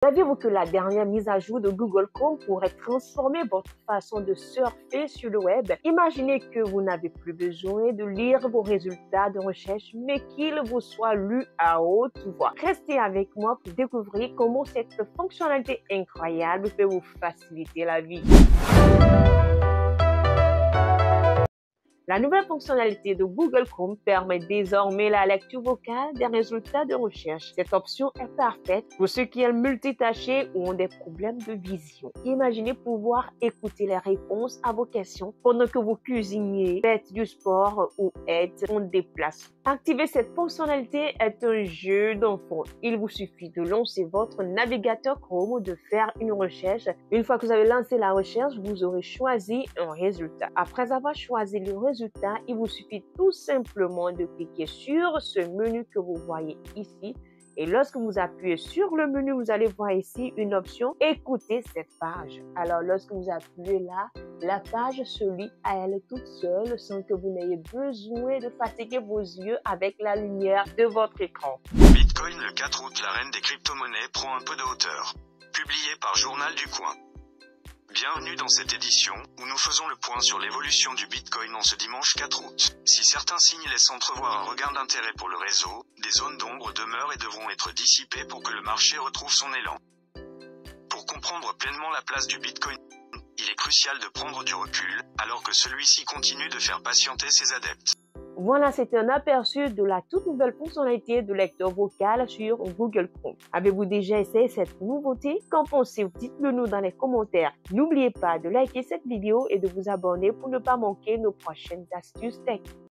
Saviez-vous que la dernière mise à jour de Google Chrome pourrait transformer votre façon de surfer sur le web? Imaginez que vous n'avez plus besoin de lire vos résultats de recherche, mais qu'ils vous soient lus à haute voix. Restez avec moi pour découvrir comment cette fonctionnalité incroyable peut vous faciliter la vie. La nouvelle fonctionnalité de Google Chrome permet désormais la lecture vocale des résultats de recherche. Cette option est parfaite pour ceux qui aiment multitâcher ou ont des problèmes de vision. Imaginez pouvoir écouter les réponses à vos questions pendant que vous cuisinez, faites du sport ou êtes en déplacement. Activer cette fonctionnalité est un jeu d'enfant. Il vous suffit de lancer votre navigateur Chrome ou de faire une recherche. Une fois que vous avez lancé la recherche, vous aurez choisi un résultat. Après avoir choisi le résultat, il vous suffit tout simplement de cliquer sur ce menu que vous voyez ici. Et lorsque vous appuyez sur le menu, vous allez voir ici une option « Écoutez cette page ». Alors, lorsque vous appuyez là, la page se lit à elle toute seule sans que vous n'ayez besoin de fatiguer vos yeux avec la lumière de votre écran. Bitcoin le 4 août, la reine des crypto-monnaies prend un peu de hauteur. Publié par Journal du Coin. Bienvenue dans cette édition, où nous faisons le point sur l'évolution du Bitcoin en ce dimanche 4 août. Si certains signes laissent entrevoir un regain d'intérêt pour le réseau, des zones d'ombre demeurent et devront être dissipées pour que le marché retrouve son élan. Pour comprendre pleinement la place du Bitcoin, il est crucial de prendre du recul, alors que celui-ci continue de faire patienter ses adeptes. Voilà, c'était un aperçu de la toute nouvelle fonctionnalité de lecteur vocal sur Google Chrome. Avez-vous déjà essayé cette nouveauté? Qu'en pensez-vous? Dites-le nous dans les commentaires. N'oubliez pas de liker cette vidéo et de vous abonner pour ne pas manquer nos prochaines astuces tech.